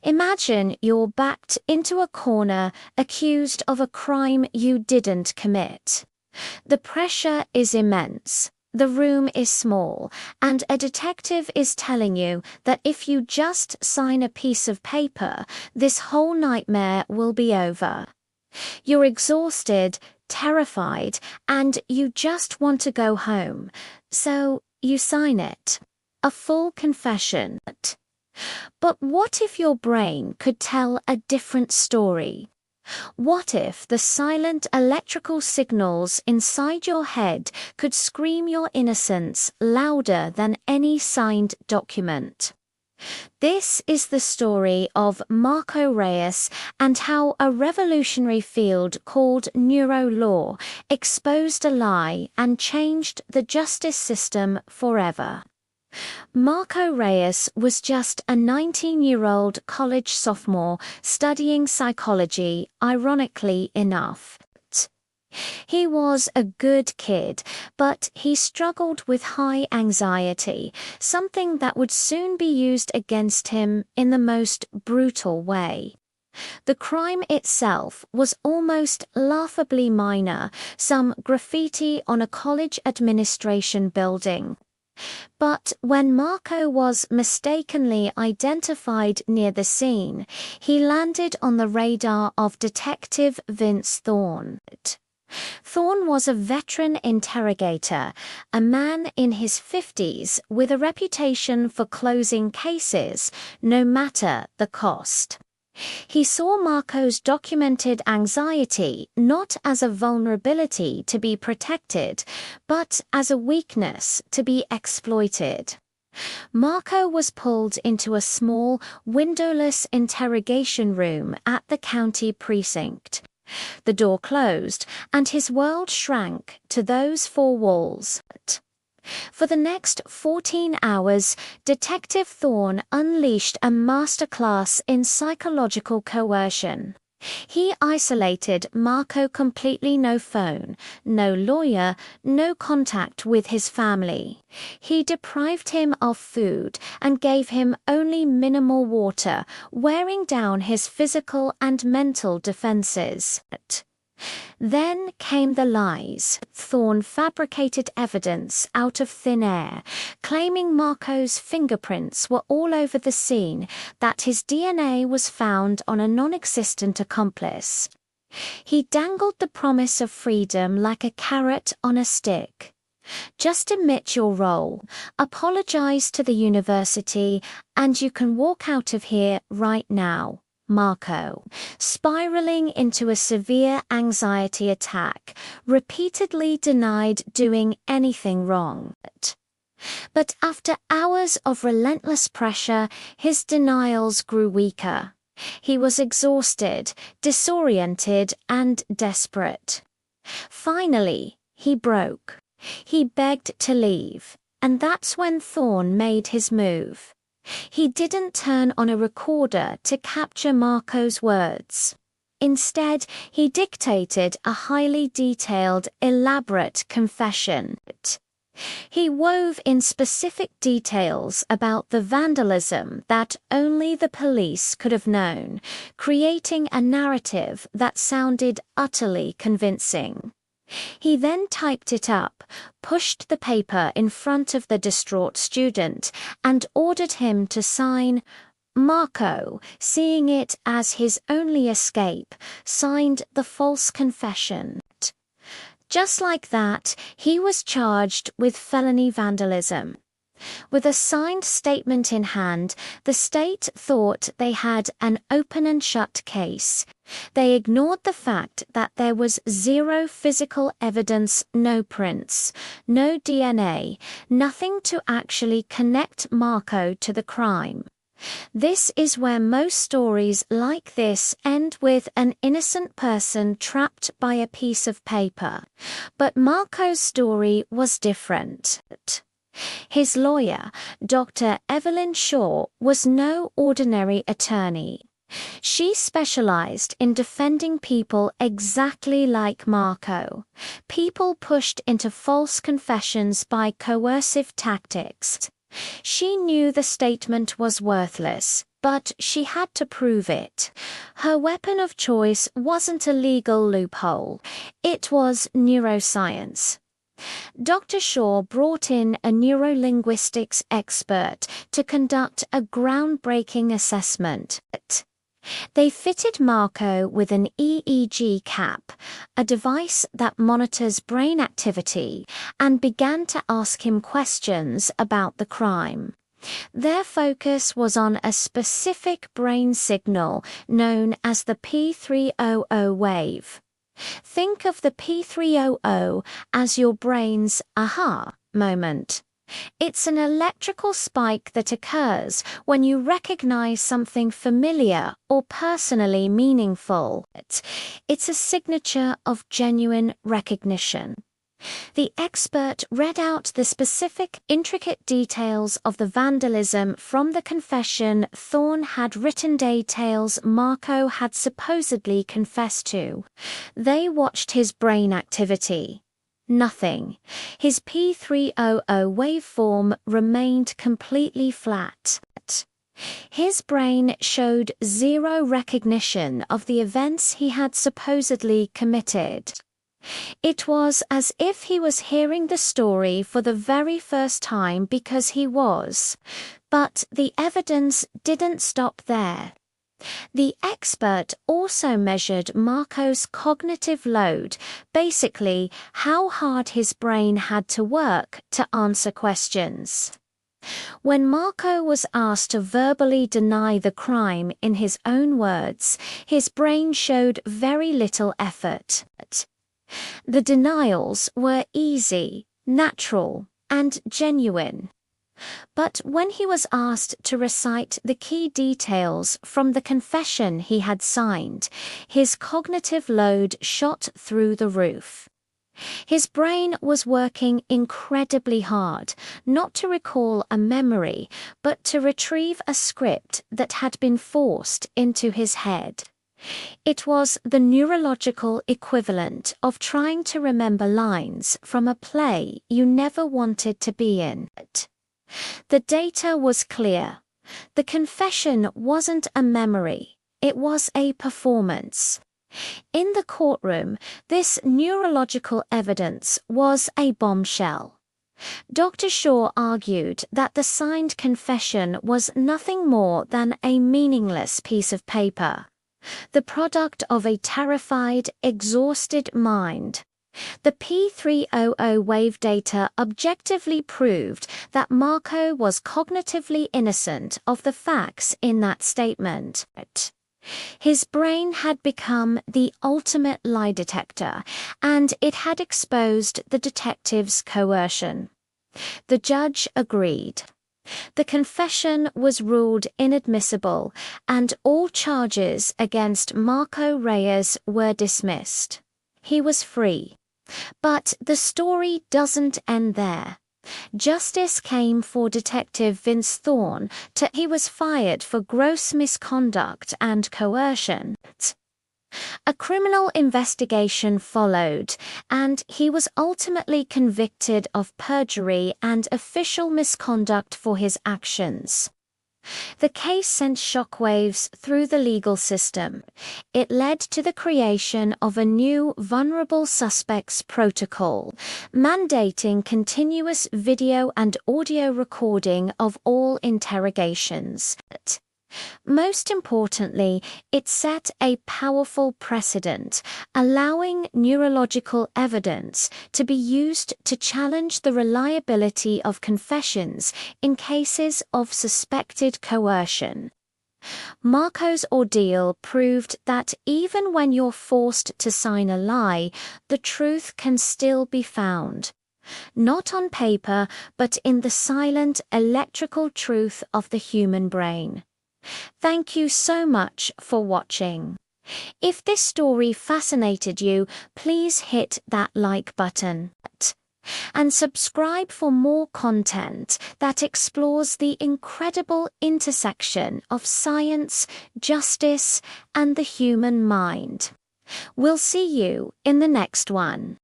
Imagine you're backed into a corner accused of a crime you didn't commit. The pressure is immense. The room is small, and a detective is telling you that if you just sign a piece of paper, this whole nightmare will be over. You're exhausted, terrified, and you just want to go home, so you sign it. A full confession. But what if your brain could tell a different story? What if the silent electrical signals inside your head could scream your innocence louder than any signed document? This is the story of Marco Reyes and how a revolutionary field called neuro-law exposed a lie and changed the justice system forever. Marco Reyes was just a 19-year-old college sophomore studying psychology, ironically enough. He was a good kid, but he struggled with high anxiety, something that would soon be used against him in the most brutal way. The crime itself was almost laughably minor, some graffiti on a college administration building. But when Marco was mistakenly identified near the scene, he landed on the radar of Detective Vince Thorne. Thorne was a veteran interrogator, a man in his 50s with a reputation for closing cases, no matter the cost. He saw Marco's documented anxiety not as a vulnerability to be protected, but as a weakness to be exploited. Marco was pulled into a small, windowless interrogation room at the county precinct. The door closed, and his world shrank to those four walls. For the next 14 hours, Detective Thorne unleashed a masterclass in psychological coercion. He isolated Marco completely, no phone, no lawyer, no contact with his family. He deprived him of food and gave him only minimal water, wearing down his physical and mental defenses. Then came the lies. Thorne fabricated evidence out of thin air, claiming Marco's fingerprints were all over the scene, that his DNA was found on a non-existent accomplice. He dangled the promise of freedom like a carrot on a stick. Just admit your role, apologize to the university, and you can walk out of here right now. Marco, spiraling into a severe anxiety attack, repeatedly denied doing anything wrong. But after hours of relentless pressure, his denials grew weaker. He was exhausted, disoriented, and desperate. Finally, he broke. He begged to leave, and that's when Thorne made his move. He didn't turn on a recorder to capture Marco's words. Instead, he dictated a highly detailed, elaborate confession. He wove in specific details about the vandalism that only the police could have known, creating a narrative that sounded utterly convincing. He then typed it up, pushed the paper in front of the distraught student, and ordered him to sign. Marco, seeing it as his only escape, signed the false confession. Just like that, he was charged with felony vandalism. With a signed statement in hand, the state thought they had an open and shut case. They ignored the fact that there was zero physical evidence, no prints, no DNA, nothing to actually connect Marco to the crime. This is where most stories like this end with an innocent person trapped by a piece of paper. But Marco's story was different. His lawyer, Dr. Evelyn Shaw, was no ordinary attorney. She specialized in defending people exactly like Marco, people pushed into false confessions by coercive tactics. She knew the statement was worthless, but she had to prove it. Her weapon of choice wasn't a legal loophole, it was neuroscience. Dr. Shaw brought in a neurolinguistics expert to conduct a groundbreaking assessment. They fitted Marco with an EEG cap, a device that monitors brain activity, and began to ask him questions about the crime. Their focus was on a specific brain signal known as the P300 wave. Think of the P300 as your brain's aha moment. It's an electrical spike that occurs when you recognize something familiar or personally meaningful. It's a signature of genuine recognition. The expert read out the specific, intricate details of the vandalism from the confession Thorne had written, details Marco had supposedly confessed to. They watched his brain activity. Nothing. His P300 waveform remained completely flat. His brain showed zero recognition of the events he had supposedly committed. It was as if he was hearing the story for the very first time because he was. But the evidence didn't stop there. The expert also measured Marco's cognitive load, basically how hard his brain had to work to answer questions. When Marco was asked to verbally deny the crime in his own words, his brain showed very little effort. The denials were easy, natural, and genuine. But when he was asked to recite the key details from the confession he had signed, his cognitive load shot through the roof. His brain was working incredibly hard, not to recall a memory, but to retrieve a script that had been forced into his head. It was the neurological equivalent of trying to remember lines from a play you never wanted to be in. The data was clear. The confession wasn't a memory, it was a performance. In the courtroom, this neurological evidence was a bombshell. Dr. Shaw argued that the signed confession was nothing more than a meaningless piece of paper, the product of a terrified, exhausted mind. The P300 wave data objectively proved that Marco was cognitively innocent of the facts in that statement. His brain had become the ultimate lie detector, and it had exposed the detective's coercion. The judge agreed. The confession was ruled inadmissible, and all charges against Marco Reyes were dismissed. He was free. But the story doesn't end there. Justice came for Detective Vince Thorne. He was fired for gross misconduct and coercion. A criminal investigation followed, and he was ultimately convicted of perjury and official misconduct for his actions. The case sent shockwaves through the legal system. It led to the creation of a new vulnerable suspects protocol, mandating continuous video and audio recording of all interrogations. Most importantly, it set a powerful precedent, allowing neurological evidence to be used to challenge the reliability of confessions in cases of suspected coercion. Marco's ordeal proved that even when you're forced to sign a lie, the truth can still be found. Not on paper, but in the silent, electrical truth of the human brain. Thank you so much for watching. If this story fascinated you, please hit that like button and subscribe for more content that explores the incredible intersection of science, justice, and the human mind. We'll see you in the next one.